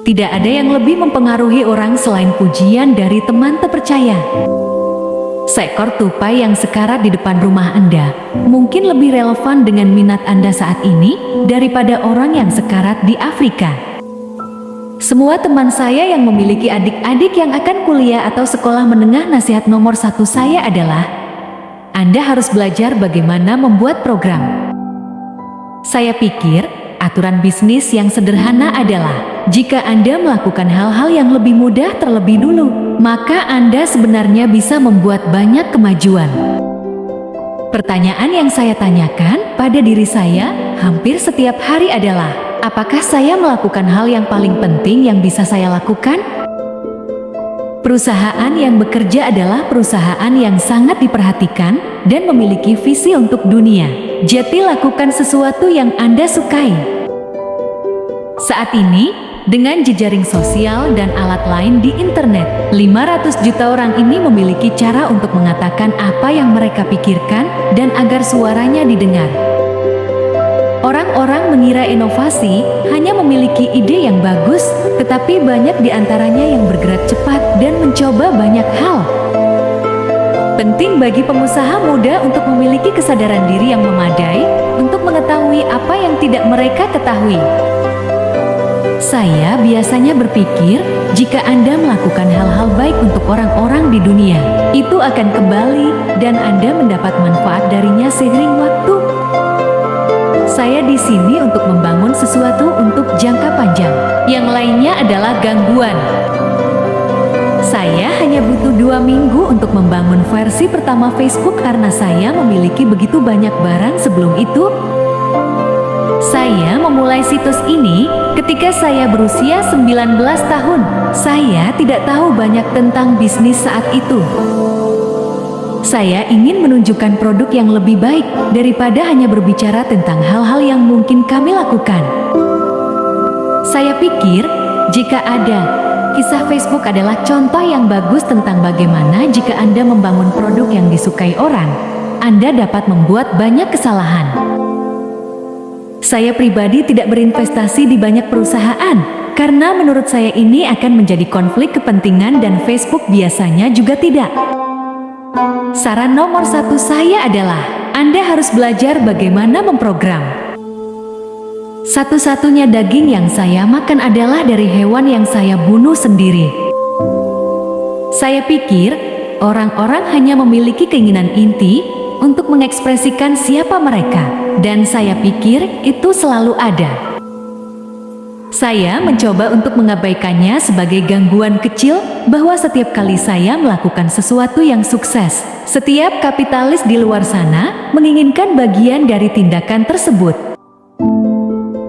Tidak ada yang lebih mempengaruhi orang selain pujian dari teman terpercaya. Seekor tupai yang sekarat di depan rumah Anda mungkin lebih relevan dengan minat Anda saat ini daripada orang yang sekarat di Afrika. Semua teman saya yang memiliki adik-adik yang akan kuliah atau sekolah menengah, nasihat nomor satu saya adalah Anda harus belajar bagaimana membuat program. Saya pikir aturan bisnis yang sederhana adalah jika Anda melakukan hal-hal yang lebih mudah terlebih dulu, maka Anda sebenarnya bisa membuat banyak kemajuan. Pertanyaan yang saya tanyakan pada diri saya hampir setiap hari adalah, apakah saya melakukan hal yang paling penting yang bisa saya lakukan? Perusahaan yang bekerja adalah perusahaan yang sangat diperhatikan dan memiliki visi untuk dunia. Jadi lakukan sesuatu yang Anda sukai. Saat ini, dengan jejaring sosial dan alat lain di internet, 500 juta orang ini memiliki cara untuk mengatakan apa yang mereka pikirkan dan agar suaranya didengar. Orang-orang mengira inovasi hanya memiliki ide yang bagus, tetapi banyak di antaranya yang bergerak cepat dan mencoba banyak hal. Penting bagi pengusaha muda untuk memiliki kesadaran diri yang memadai untuk mengetahui apa yang tidak mereka ketahui. Saya biasanya berpikir, jika Anda melakukan hal-hal baik untuk orang-orang di dunia, itu akan kembali dan Anda mendapat manfaat darinya seiring waktu. Saya di sini untuk membangun sesuatu untuk jangka panjang. Yang lainnya adalah gangguan. Saya hanya butuh 2 minggu untuk membangun versi pertama Facebook karena saya memiliki begitu banyak barang sebelum itu. Saya memulai situs ini ketika saya berusia 19 tahun. Saya tidak tahu banyak tentang bisnis saat itu. Saya ingin menunjukkan produk yang lebih baik daripada hanya berbicara tentang hal-hal yang mungkin kami lakukan. Saya pikir, jika ada, kisah Facebook adalah contoh yang bagus tentang bagaimana jika Anda membangun produk yang disukai orang, Anda dapat membuat banyak kesalahan. Saya pribadi tidak berinvestasi di banyak perusahaan, karena menurut saya ini akan menjadi konflik kepentingan dan Facebook biasanya juga tidak. Saran nomor 1 saya adalah, Anda harus belajar bagaimana memprogram. Satu-satunya daging yang saya makan adalah dari hewan yang saya bunuh sendiri. Saya pikir, orang-orang hanya memiliki keinginan inti untuk mengekspresikan siapa mereka, dan saya pikir itu selalu ada. Saya mencoba untuk mengabaikannya sebagai gangguan kecil bahwa setiap kali saya melakukan sesuatu yang sukses, setiap kapitalis di luar sana menginginkan bagian dari tindakan tersebut.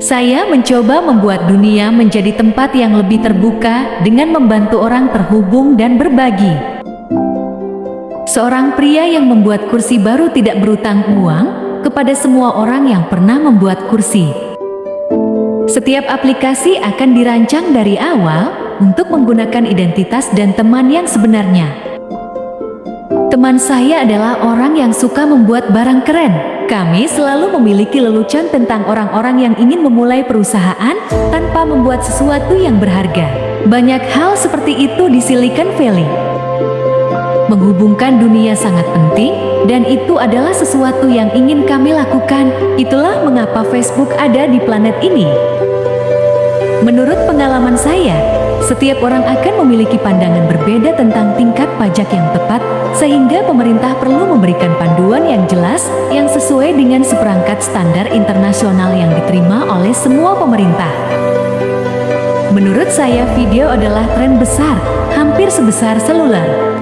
Saya mencoba membuat dunia menjadi tempat yang lebih terbuka dengan membantu orang terhubung dan berbagi. Seorang pria yang membuat kursi baru tidak berutang uang kepada semua orang yang pernah membuat kursi. Setiap aplikasi akan dirancang dari awal untuk menggunakan identitas dan teman yang sebenarnya. Teman saya adalah orang yang suka membuat barang keren. Kami selalu memiliki lelucon tentang orang-orang yang ingin memulai perusahaan tanpa membuat sesuatu yang berharga. Banyak hal seperti itu di Silicon Valley. Menghubungkan dunia sangat penting, dan itu adalah sesuatu yang ingin kami lakukan. Itulah mengapa Facebook ada di planet ini. Menurut pengalaman saya, setiap orang akan memiliki pandangan berbeda tentang tingkat pajak yang tepat, sehingga pemerintah perlu memberikan panduan yang jelas, yang sesuai dengan seperangkat standar internasional yang diterima oleh semua pemerintah. Menurut saya, video adalah tren besar, hampir sebesar seluler.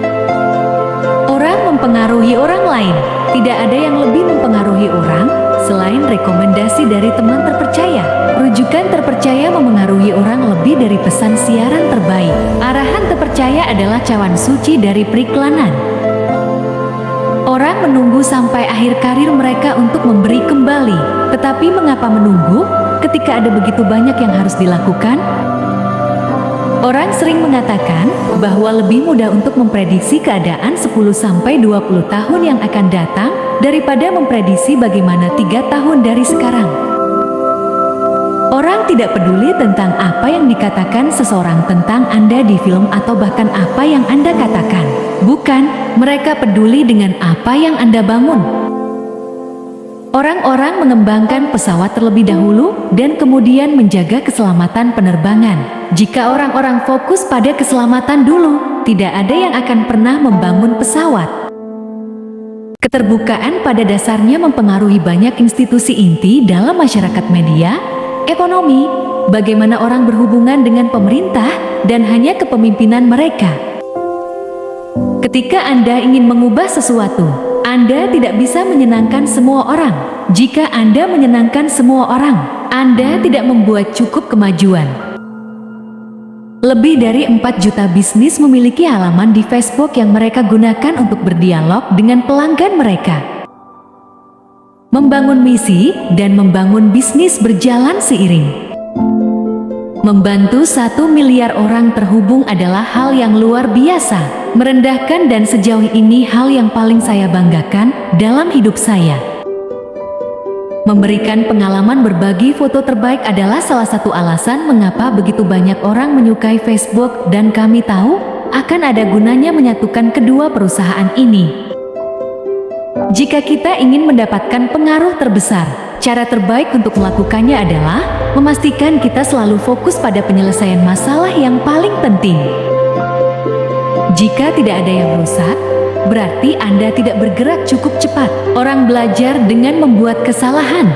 Orang mempengaruhi orang lain. Tidak ada yang lebih mempengaruhi orang selain rekomendasi dari teman terpercaya. Rujukan terpercaya memengaruhi orang lebih dari pesan siaran terbaik. Arahan terpercaya adalah cawan suci dari periklanan. Orang menunggu sampai akhir karir mereka untuk memberi kembali. Tetapi mengapa menunggu ketika ada begitu banyak yang harus dilakukan? Orang sering mengatakan bahwa lebih mudah untuk memprediksi keadaan 10-20 tahun yang akan datang daripada memprediksi bagaimana 3 tahun dari sekarang. Orang tidak peduli tentang apa yang dikatakan seseorang tentang Anda di film atau bahkan apa yang Anda katakan. Bukan, mereka peduli dengan apa yang Anda bangun. Orang-orang mengembangkan pesawat terlebih dahulu dan kemudian menjaga keselamatan penerbangan. Jika orang-orang fokus pada keselamatan dulu, tidak ada yang akan pernah membangun pesawat. Keterbukaan pada dasarnya mempengaruhi banyak institusi inti dalam masyarakat, media, ekonomi, bagaimana orang berhubungan dengan pemerintah, dan hanya kepemimpinan mereka. Ketika Anda ingin mengubah sesuatu, Anda tidak bisa menyenangkan semua orang. Jika Anda menyenangkan semua orang, Anda tidak membuat cukup kemajuan. Lebih dari 4 juta bisnis memiliki halaman di Facebook yang mereka gunakan untuk berdialog dengan pelanggan mereka. Membangun misi dan membangun bisnis berjalan seiring. Membantu 1 miliar orang terhubung adalah hal yang luar biasa, merendahkan, dan sejauh ini hal yang paling saya banggakan dalam hidup saya. Memberikan pengalaman berbagi foto terbaik adalah salah satu alasan mengapa begitu banyak orang menyukai Facebook, dan kami tahu akan ada gunanya menyatukan kedua perusahaan ini. Jika kita ingin mendapatkan pengaruh terbesar, cara terbaik untuk melakukannya adalah memastikan kita selalu fokus pada penyelesaian masalah yang paling penting. Jika tidak ada yang rusak, berarti Anda tidak bergerak cukup cepat. Orang belajar dengan membuat kesalahan.